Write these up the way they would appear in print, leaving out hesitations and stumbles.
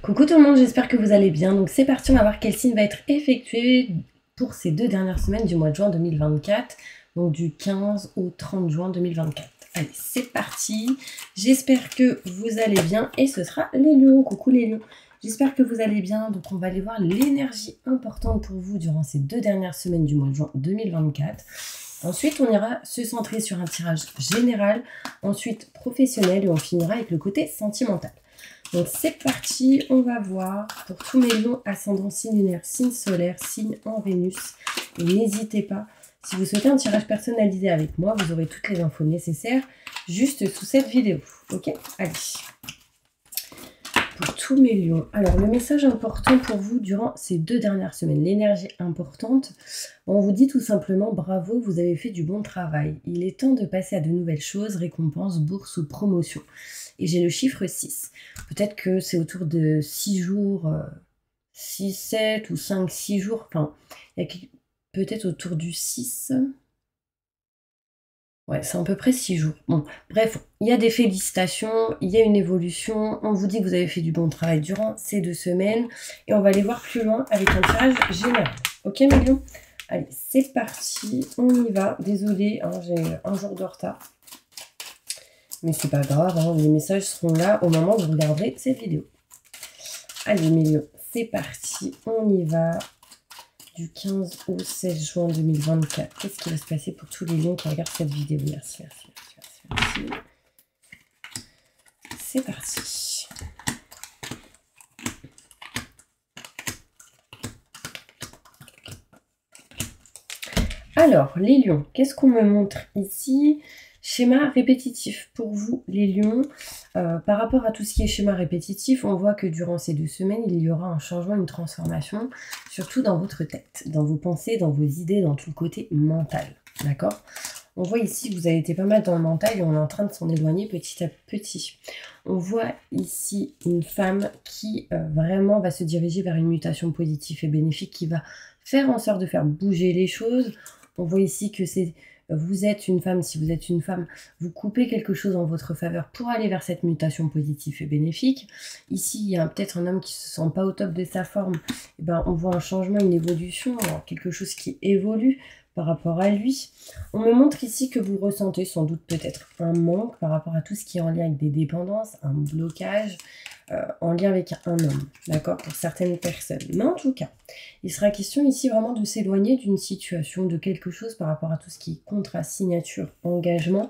Coucou tout le monde, j'espère que vous allez bien. Donc c'est parti, on va voir quel signe va être effectué pour ces 2 dernières semaines du mois de juin 2024, donc du 15 au 30 juin 2024. Allez, c'est parti. J'espère que vous allez bien et ce sera les lions. Coucou les lions. J'espère que vous allez bien. Donc on va aller voir l'énergie importante pour vous durant ces 2 dernières semaines du mois de juin 2024. Ensuite, on ira se centrer sur un tirage général, ensuite professionnel et on finira avec le côté sentimental. Donc c'est parti, on va voir pour tous mes lions, ascendant, signe lunaire, signe solaire, signe en Vénus. Et n'hésitez pas, si vous souhaitez un tirage personnalisé avec moi, vous aurez toutes les infos nécessaires juste sous cette vidéo. Ok, allez. Pour tous mes lions. Alors le message important pour vous durant ces 2 dernières semaines, l'énergie importante, on vous dit tout simplement bravo, vous avez fait du bon travail. Il est temps de passer à de nouvelles choses, récompenses, bourse ou promotion. Et j'ai le chiffre 6. Peut-être que c'est autour de 6 jours, 6, 7 ou 5, 6 jours. Enfin, il y a peut-être autour du 6. Ouais, c'est à peu près 6 jours. Bon, bref, il y a des félicitations, il y a une évolution. On vous dit que vous avez fait du bon travail durant ces 2 semaines. Et on va aller voir plus loin avec un tirage général. Ok, mes lions? Allez, c'est parti. On y va. Désolée, hein, j'ai un jour de retard. Mais c'est pas grave, hein, les messages seront là au moment où vous regarderez cette vidéo. Allez, mes lions, c'est parti. On y va. Du 15 au 16 juin 2024. Qu'est-ce qui va se passer pour tous les lions qui regardent cette vidéo? Merci, merci, merci, merci. C'est parti. Alors, les lions, qu'est-ce qu'on me montre ici? Schéma répétitif pour vous, les lions. Par rapport à tout ce qui est schéma répétitif, on voit que durant ces 2 semaines, il y aura un changement, une transformation, surtout dans votre tête, dans vos pensées, dans vos idées, dans tout le côté mental. D'accord? On voit ici que vous avez été pas mal dans le mental et on est en train de s'en éloigner petit à petit. On voit ici une femme qui vraiment va se diriger vers une mutation positive et bénéfique qui va faire en sorte de faire bouger les choses. On voit ici que vous êtes une femme, si vous êtes une femme, vous coupez quelque chose en votre faveur pour aller vers cette mutation positive et bénéfique. Ici, il y a peut-être un homme qui se sent pas au top de sa forme. Et ben, on voit un changement, une évolution, quelque chose qui évolue par rapport à lui. On me montre ici que vous ressentez sans doute peut-être un manque par rapport à tout ce qui est en lien avec des dépendances, un blocage, en lien avec un homme, d'accord, pour certaines personnes. Mais en tout cas, il sera question ici vraiment de s'éloigner d'une situation, de quelque chose par rapport à tout ce qui est contrat, signature, engagement,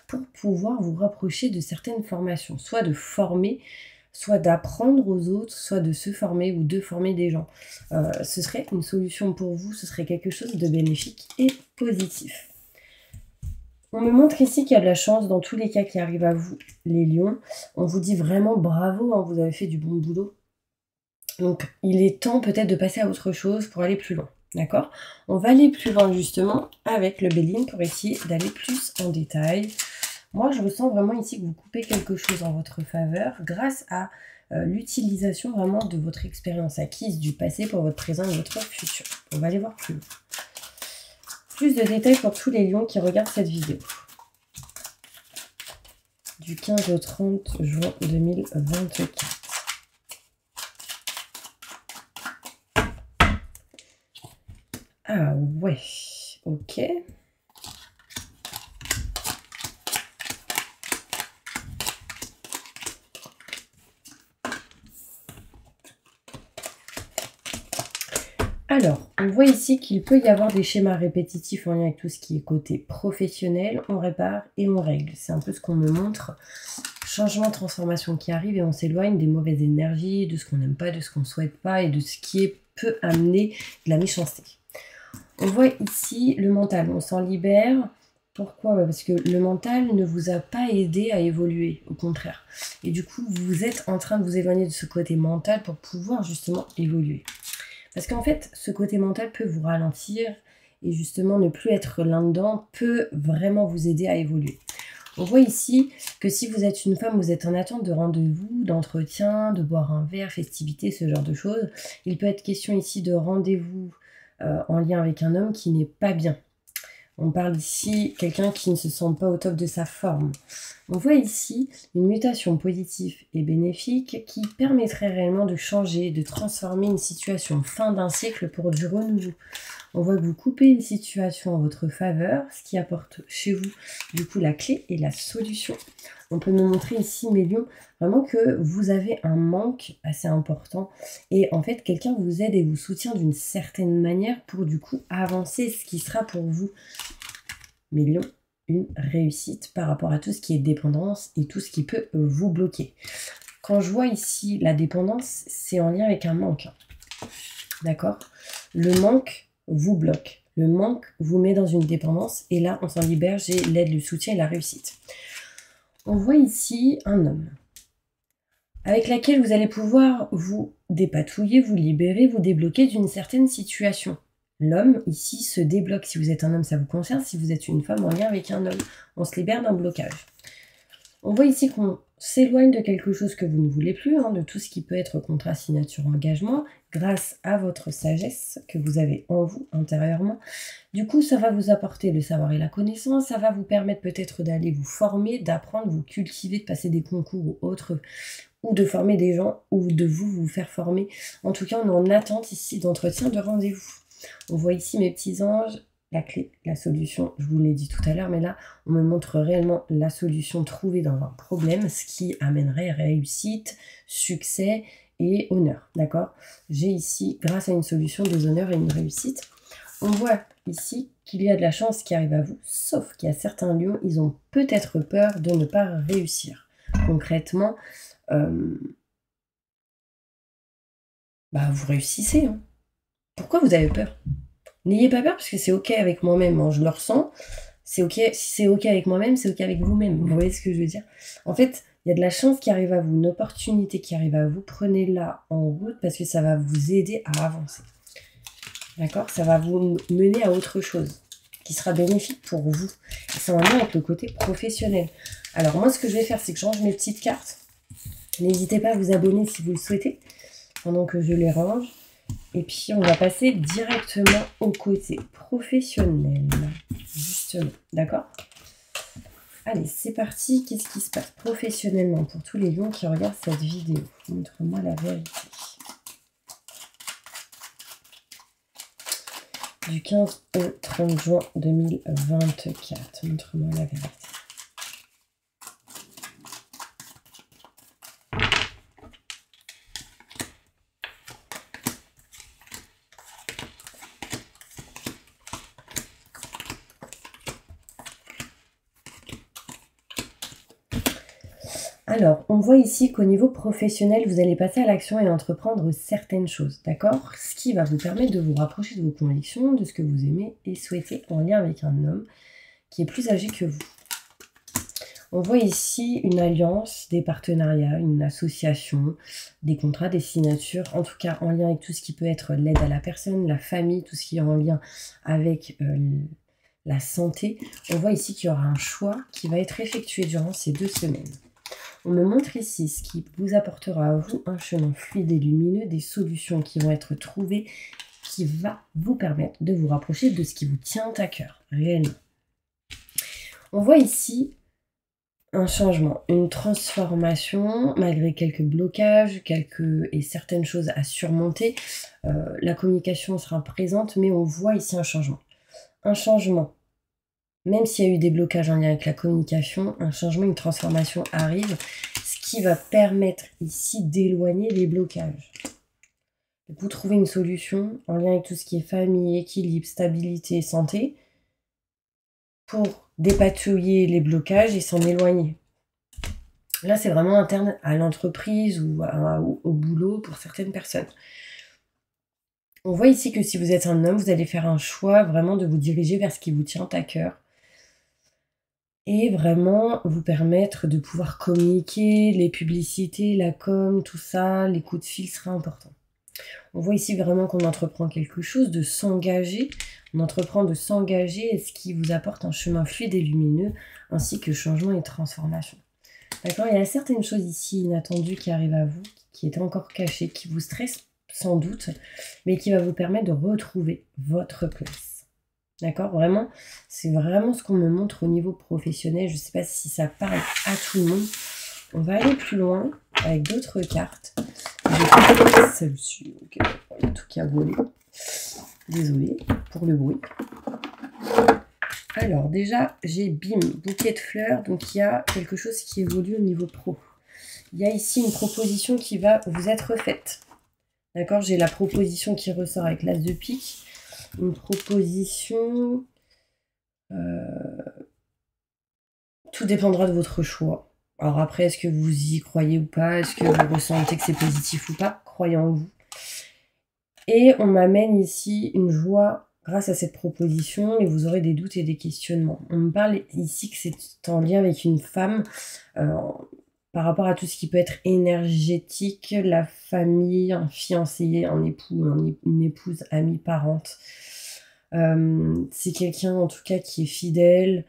pour pouvoir vous rapprocher de certaines formations, soit de former, soit d'apprendre aux autres, soit de se former ou de former des gens. Ce serait une solution pour vous, ce serait quelque chose de bénéfique et positif. On me montre ici qu'il y a de la chance dans tous les cas qui arrivent à vous, les lions. On vous dit vraiment bravo, hein, vous avez fait du bon boulot. Donc, il est temps peut-être de passer à autre chose pour aller plus loin. D'accord? On va aller plus loin justement avec le Béline pour essayer d'aller plus en détail. Moi, je ressens vraiment ici que vous coupez quelque chose en votre faveur grâce à l'utilisation vraiment de votre expérience acquise du passé pour votre présent et votre futur. On va aller voir plus loin. Plus de détails pour tous les lions qui regardent cette vidéo. Du 15 au 30 juin 2024. Ah ouais, ok. Alors, on voit ici qu'il peut y avoir des schémas répétitifs en lien avec tout ce qui est côté professionnel. On répare et on règle. C'est un peu ce qu'on me montre. Changement, transformation qui arrive et on s'éloigne des mauvaises énergies, de ce qu'on n'aime pas, de ce qu'on ne souhaite pas et de ce qui peut amener de la méchanceté. On voit ici le mental, on s'en libère. Pourquoi? Parce que le mental ne vous a pas aidé à évoluer, au contraire. Et du coup, vous êtes en train de vous éloigner de ce côté mental pour pouvoir justement évoluer. Parce qu'en fait, ce côté mental peut vous ralentir et justement ne plus être là-dedans peut vraiment vous aider à évoluer. On voit ici que si vous êtes une femme, vous êtes en attente de rendez-vous, d'entretien, de boire un verre, festivité, ce genre de choses. Il peut être question ici de rendez-vous en lien avec un homme qui n'est pas bien. On parle ici quelqu'un qui ne se sent pas au top de sa forme. On voit ici une mutation positive et bénéfique qui permettrait réellement de changer, de transformer une situation fin d'un cycle pour du renouveau. On voit que vous coupez une situation en votre faveur, ce qui apporte chez vous du coup la clé et la solution. On peut nous montrer ici, mes lions, vraiment que vous avez un manque assez important et en fait quelqu'un vous aide et vous soutient d'une certaine manière pour du coup avancer, ce qui sera pour vous, mes lions, une réussite par rapport à tout ce qui est dépendance et tout ce qui peut vous bloquer. Quand je vois ici la dépendance, c'est en lien avec un manque. D'accord? Le manque vous bloque. Le manque vous met dans une dépendance et là, on s'en libère, j'ai l'aide, le soutien et la réussite. On voit ici un homme avec lequel vous allez pouvoir vous dépatouiller, vous libérer, vous débloquer d'une certaine situation. L'homme, ici, se débloque. Si vous êtes un homme, ça vous concerne. Si vous êtes une femme, en lien avec un homme, on se libère d'un blocage. On voit ici qu'on s'éloigne de quelque chose que vous ne voulez plus, de tout ce qui peut être contrat, signature, engagement, grâce à votre sagesse que vous avez en vous, intérieurement. Du coup, ça va vous apporter le savoir et la connaissance, ça va vous permettre peut-être d'aller vous former, d'apprendre, vous cultiver, de passer des concours ou autres, ou de former des gens, ou de vous faire former. En tout cas, on est en attente ici d'entretien de rendez-vous. On voit ici mes petits anges, la clé, la solution, je vous l'ai dit tout à l'heure, mais là, on me montre réellement la solution trouvée dans un problème, ce qui amènerait réussite, succès et honneur, d'accord? J'ai ici, grâce à une solution, des honneurs et une réussite. On voit ici qu'il y a de la chance qui arrive à vous, sauf qu'il y a certains lions, ils ont peut-être peur de ne pas réussir. Concrètement, vous réussissez. Pourquoi vous avez peur? N'ayez pas peur parce que c'est ok avec moi-même, je le ressens. C'est ok, si c'est ok avec moi-même, c'est ok avec vous-même. Vous voyez ce que je veux dire? En fait, il y a de la chance qui arrive à vous, une opportunité qui arrive à vous. Prenez-la en route parce que ça va vous aider à avancer. D'accord? Ça va vous mener à autre chose qui sera bénéfique pour vous. Et c'est en lien avec le côté professionnel. Alors moi, ce que je vais faire, c'est que je range mes petites cartes. N'hésitez pas à vous abonner si vous le souhaitez, pendant que je les range. Et puis, on va passer directement au côté professionnel, justement. D'accord? Allez, c'est parti. Qu'est-ce qui se passe professionnellement pour tous les lions qui regardent cette vidéo? Montre-moi la vérité. Du 15 au 30 juin 2024. Montre-moi la vérité. Alors, on voit ici qu'au niveau professionnel, vous allez passer à l'action et entreprendre certaines choses, d'accord? Ce qui va vous permettre de vous rapprocher de vos convictions, de ce que vous aimez et souhaitez en lien avec un homme qui est plus âgé que vous. On voit ici une alliance, des partenariats, une association, des contrats, des signatures, en tout cas en lien avec tout ce qui peut être l'aide à la personne, la famille, tout ce qui est en lien avec la santé. On voit ici qu'il y aura un choix qui va être effectué durant ces 2 semaines. On me montre ici ce qui vous apportera à vous un chemin fluide et lumineux, des solutions qui vont être trouvées, qui va vous permettre de vous rapprocher de ce qui vous tient à cœur, réellement. On voit ici un changement, une transformation, malgré quelques blocages, et certaines choses à surmonter. La communication sera présente, mais on voit ici un changement. Un changement. Même s'il y a eu des blocages en lien avec la communication, un changement, une transformation arrive, ce qui va permettre ici d'éloigner les blocages. Vous trouvez une solution en lien avec tout ce qui est famille, équilibre, stabilité, santé, pour dépatouiller les blocages et s'en éloigner. Là, c'est vraiment interne à l'entreprise ou au boulot pour certaines personnes. On voit ici que si vous êtes un homme, vous allez faire un choix vraiment de vous diriger vers ce qui vous tient à cœur. Et vraiment vous permettre de pouvoir communiquer, les publicités, la com, tout ça, les coups de fil sera important. On voit ici vraiment qu'on entreprend quelque chose, de s'engager. On entreprend de s'engager, ce qui vous apporte un chemin fluide et lumineux, ainsi que changement et transformation. D'accord? Il y a certaines choses ici inattendues qui arrivent à vous, qui étaient encore cachées, qui vous stressent sans doute, mais qui va vous permettre de retrouver votre place. D'accord? Vraiment, c'est vraiment ce qu'on me montre au niveau professionnel. Je ne sais pas si ça parle à tout le monde. On va aller plus loin avec d'autres cartes. Celle-ci, ok, il y a tout qui a volé. Désolée pour le bruit. Alors déjà, j'ai bim, bouquet de fleurs. Donc il y a quelque chose qui évolue au niveau pro. Il y a ici une proposition qui va vous être faite. D'accord? J'ai la proposition qui ressort avec l'as de pique. Une proposition... tout dépendra de votre choix. Alors après, est-ce que vous y croyez ou pas? Est-ce que vous ressentez que c'est positif ou pas? Croyez en vous. Et on m'amène ici une joie grâce à cette proposition et vous aurez des doutes et des questionnements. On me parle ici que c'est en lien avec une femme par rapport à tout ce qui peut être énergétique, la famille, un fiancé, un époux, une épouse, amie, parente. C'est quelqu'un en tout cas qui est fidèle,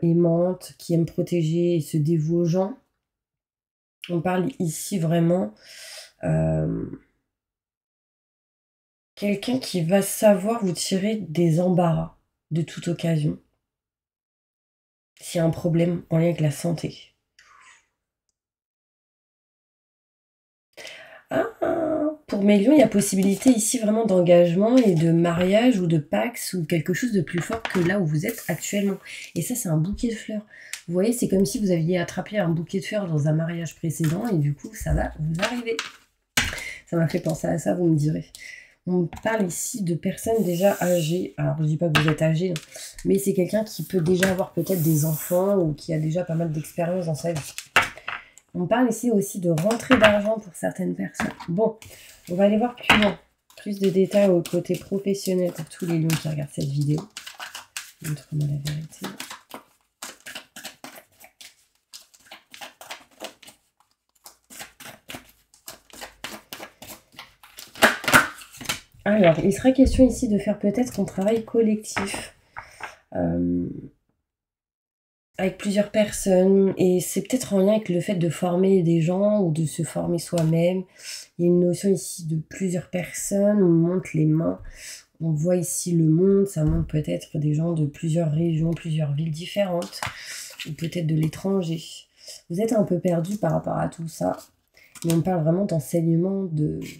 aimante, qui aime protéger et se dévoue aux gens. On parle ici vraiment quelqu'un qui va savoir vous tirer des embarras de toute occasion. S'il y a un problème en lien avec la santé. Ah, pour mes lions, il y a possibilité ici vraiment d'engagement et de mariage ou de pax ou quelque chose de plus fort que là où vous êtes actuellement. Et ça, c'est un bouquet de fleurs. Vous voyez, c'est comme si vous aviez attrapé un bouquet de fleurs dans un mariage précédent et du coup, ça va vous arriver. Ça m'a fait penser à ça, vous me direz. On parle ici de personnes déjà âgées. Alors, je ne dis pas que vous êtes âgé, hein, mais c'est quelqu'un qui peut déjà avoir peut-être des enfants ou qui a déjà pas mal d'expérience dans sa vie. On parle ici aussi de rentrée d'argent pour certaines personnes. Bon, on va aller voir plus loin. Plus de détails au côté professionnel pour tous les lions qui regardent cette vidéo. Montre-moi la vérité. Alors, il sera question ici de faire peut-être un travail collectif. Avec plusieurs personnes, et c'est peut-être en lien avec le fait de former des gens ou de se former soi-même. Il y a une notion ici de plusieurs personnes, on monte les mains, on voit ici le monde, ça montre peut-être des gens de plusieurs régions, plusieurs villes différentes, ou peut-être de l'étranger. Vous êtes un peu perdu par rapport à tout ça, mais on parle vraiment d'enseignement,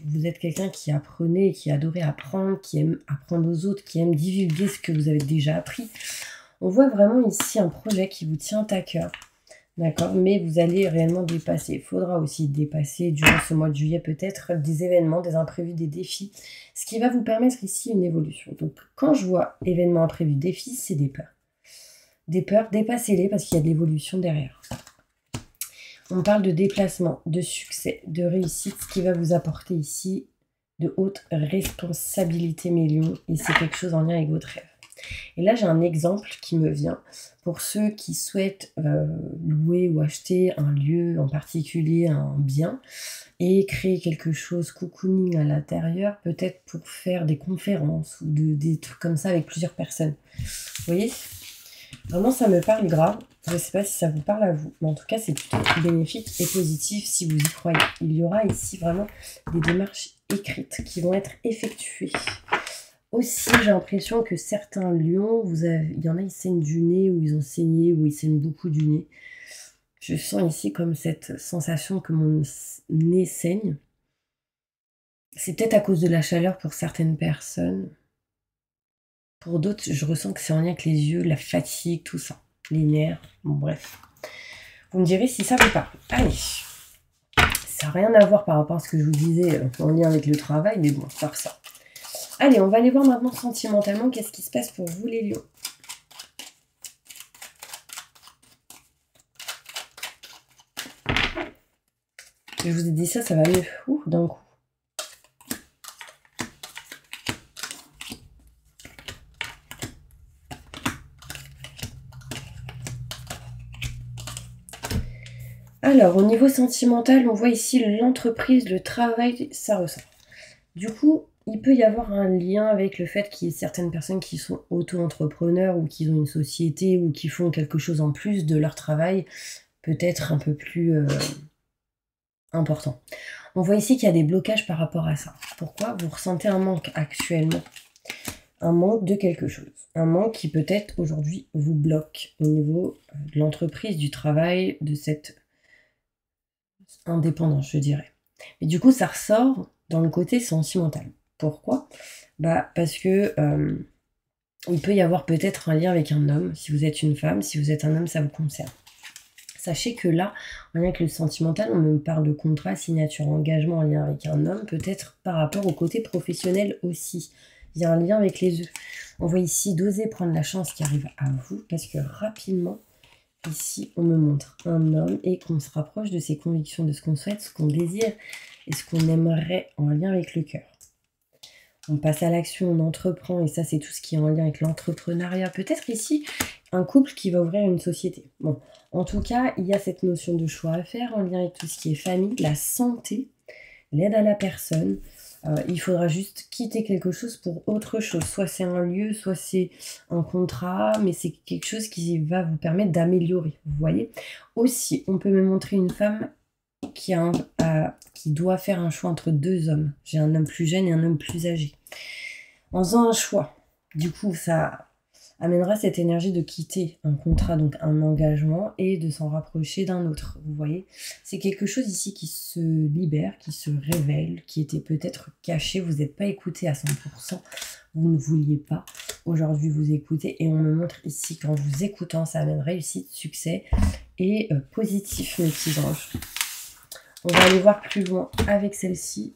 vous êtes quelqu'un qui apprenait, qui adorait apprendre, qui aime apprendre aux autres, qui aime divulguer ce que vous avez déjà appris. On voit vraiment ici un projet qui vous tient à cœur, d'accord? Mais vous allez réellement dépasser. Il faudra aussi dépasser durant ce mois de juillet peut-être des événements, des imprévus, des défis, ce qui va vous permettre ici une évolution. Donc quand je vois événements imprévus, défis, c'est des peurs. Des peurs, dépassez-les parce qu'il y a de l'évolution derrière. On parle de déplacement, de succès, de réussite, ce qui va vous apporter ici de hautes responsabilités, mes lions, et c'est quelque chose en lien avec votre rêve. Et là, j'ai un exemple qui me vient pour ceux qui souhaitent louer ou acheter un lieu en particulier, un bien, et créer quelque chose cocooning à l'intérieur, peut-être pour faire des conférences ou des trucs comme ça avec plusieurs personnes. Vous voyez? Vraiment, ça me parle grave. Je ne sais pas si ça vous parle à vous, mais en tout cas, c'est plutôt bénéfique et positif si vous y croyez. Il y aura ici vraiment des démarches écrites qui vont être effectuées. Aussi, j'ai l'impression que certains lions, il y en a, ils saignent du nez, ou ils ont saigné, ou ils saignent beaucoup du nez. Je sens ici comme cette sensation que mon nez saigne. C'est peut-être à cause de la chaleur pour certaines personnes. Pour d'autres, je ressens que c'est en lien avec les yeux, la fatigue, tout ça. Les nerfs, bon bref. Vous me direz si ça vous parle. Allez, ça n'a rien à voir par rapport à ce que je vous disais en lien avec le travail, mais bon, faire ça. Allez, on va aller voir maintenant sentimentalement qu'est-ce qui se passe pour vous les lions. Je vous ai dit ça, ça va mieux. Ouh, d'un coup. Alors, au niveau sentimental, on voit ici l'entreprise, le travail, ça ressort. Du coup, il peut y avoir un lien avec le fait qu'il y ait certaines personnes qui sont auto-entrepreneurs ou qui ont une société ou qui font quelque chose en plus de leur travail, peut-être un peu plus important. On voit ici qu'il y a des blocages par rapport à ça. Pourquoi? Vous ressentez un manque actuellement. un manque de quelque chose. Un manque qui peut-être aujourd'hui vous bloque au niveau de l'entreprise, du travail, de cette indépendance, je dirais. Mais du coup, ça ressort dans le côté sentimental. Pourquoi? Parce que il peut y avoir peut-être un lien avec un homme. Si vous êtes une femme, si vous êtes un homme, ça vous concerne. Sachez que là, en lien avec le sentimental, on me parle de contrat, signature, engagement en lien avec un homme, peut-être par rapport au côté professionnel aussi. Il y a un lien avec les deux. On voit ici d'oser prendre la chance qui arrive à vous, parce que rapidement, ici, on me montre un homme et qu'on se rapproche de ses convictions, de ce qu'on souhaite, ce qu'on désire et ce qu'on aimerait en lien avec le cœur. On passe à l'action, on entreprend, et ça, c'est tout ce qui est en lien avec l'entrepreneuriat. Peut-être ici, un couple qui va ouvrir une société. Bon, en tout cas, il y a cette notion de choix à faire en lien avec tout ce qui est famille, la santé, l'aide à la personne. Il faudra juste quitter quelque chose pour autre chose. Soit c'est un lieu, soit c'est un contrat, mais c'est quelque chose qui va vous permettre d'améliorer. Vous voyez? Aussi, on peut me montrer une femme qui doit faire un choix entre deux hommes. J'ai un homme plus jeune et un homme plus âgé. En faisant un choix, du coup, ça amènera cette énergie de quitter un contrat, donc un engagement, et de s'en rapprocher d'un autre. Vous voyez, c'est quelque chose ici qui se libère, qui se révèle, qui était peut-être caché. Vous n'êtes pas écouté à 100%, vous ne vouliez pas. Aujourd'hui, vous écoutez, et on me montre ici qu'en vous écoutant, ça amène réussite, succès et positif, mes petits anges. On va aller voir plus loin avec celle-ci.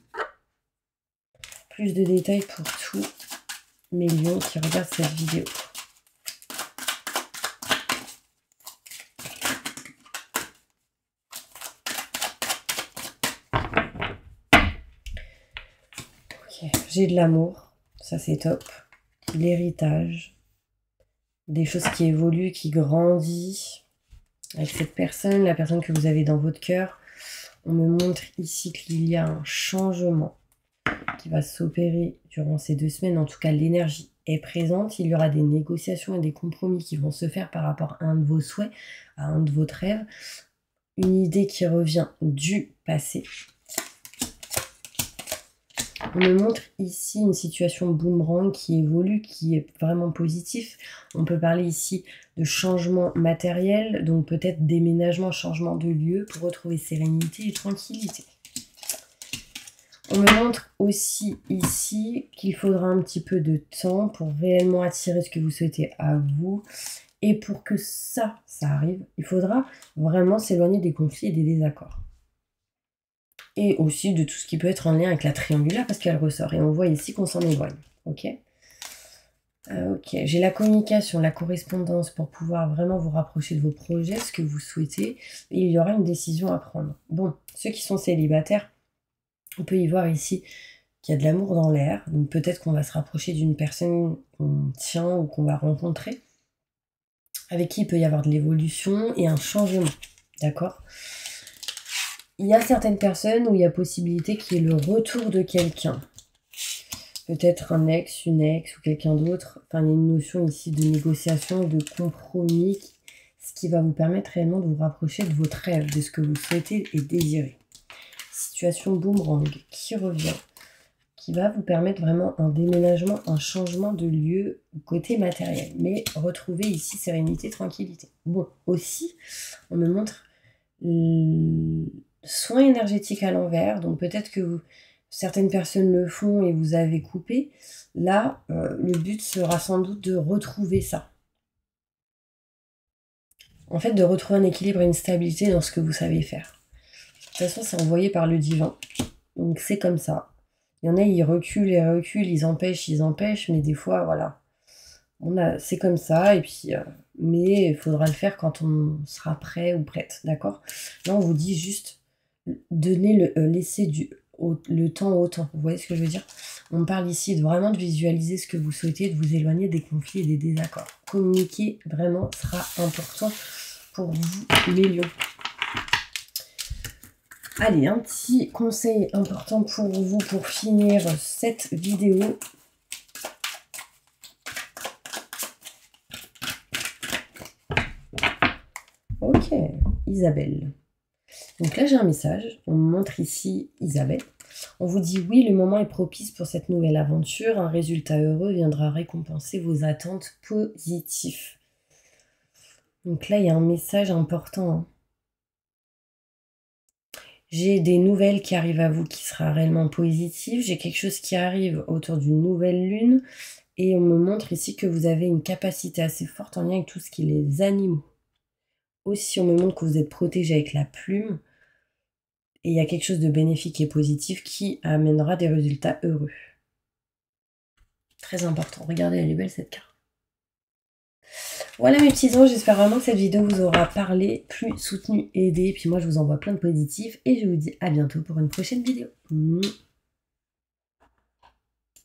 Plus de détails pour tous mes lions qui regardent cette vidéo. Ok, j'ai de l'amour, ça c'est top. L'héritage, des choses qui évoluent, qui grandissent avec cette personne, la personne que vous avez dans votre cœur. On me montre ici qu'il y a un changement qui va s'opérer durant ces 2 semaines. En tout cas, l'énergie est présente. Il y aura des négociations et des compromis qui vont se faire par rapport à un de vos souhaits, à un de vos rêves. Une idée qui revient du passé. On me montre ici une situation boomerang qui évolue, qui est vraiment positif. On peut parler ici de changement matériel, donc peut-être déménagement, changement de lieu pour retrouver sérénité et tranquillité. On me montre aussi ici qu'il faudra un petit peu de temps pour réellement attirer ce que vous souhaitez à vous. Et pour que ça arrive, il faudra vraiment s'éloigner des conflits et des désaccords. Et aussi de tout ce qui peut être en lien avec la triangulaire parce qu'elle ressort. Et on voit ici qu'on s'en éloigne. Ok. Ok, j'ai la communication, la correspondance pour pouvoir vraiment vous rapprocher de vos projets, ce que vous souhaitez. Et il y aura une décision à prendre. Bon, ceux qui sont célibataires, on peut y voir ici qu'il y a de l'amour dans l'air. Donc peut-être qu'on va se rapprocher d'une personne qu'on tient ou qu'on va rencontrer, avec qui il peut y avoir de l'évolution et un changement. D'accord ? Il y a certaines personnes où il y a possibilité qu'il y ait le retour de quelqu'un. Peut-être un ex, une ex ou quelqu'un d'autre. Enfin, il y a une notion ici de négociation, de compromis, ce qui va vous permettre réellement de vous rapprocher de votre rêve, de ce que vous souhaitez et désirez. Situation boomerang qui revient, qui va vous permettre vraiment un déménagement, un changement de lieu côté matériel. Mais retrouver ici sérénité, tranquillité. Bon, aussi, on me montre soin énergétique à l'envers. Donc peut-être que certaines personnes le font et vous avez coupé. Là, le but sera sans doute de retrouver ça. En fait, de retrouver un équilibre et une stabilité dans ce que vous savez faire. De toute façon, c'est envoyé par le divin. Donc c'est comme ça. Il y en a, ils reculent et reculent, ils empêchent, mais des fois, voilà. C'est comme ça, et puis, mais il faudra le faire quand on sera prêt ou prête, d'accord? Là, on vous dit juste, laisser le temps au temps. Vous voyez ce que je veux dire? On parle ici vraiment de visualiser ce que vous souhaitez, de vous éloigner des conflits et des désaccords. Communiquer, vraiment, sera important pour vous, les lions. Allez, un petit conseil important pour vous pour finir cette vidéo. Ok, Isabelle. Donc là, j'ai un message. On me montre ici Isabelle. On vous dit oui, le moment est propice pour cette nouvelle aventure. Un résultat heureux viendra récompenser vos attentes positives. Donc là, il y a un message important. Hein. J'ai des nouvelles qui arrivent à vous qui sera réellement positive. J'ai quelque chose qui arrive autour d'une nouvelle lune. Et on me montre ici que vous avez une capacité assez forte en lien avec tout ce qui est les animaux. Aussi, on me montre que vous êtes protégé avec la plume. Et il y a quelque chose de bénéfique et positif qui amènera des résultats heureux. Très important. Regardez, elle est belle cette carte. Voilà mes petits anges, j'espère vraiment que cette vidéo vous aura parlé, plu, soutenu, aidé. Et puis moi, je vous envoie plein de positifs. Et je vous dis à bientôt pour une prochaine vidéo.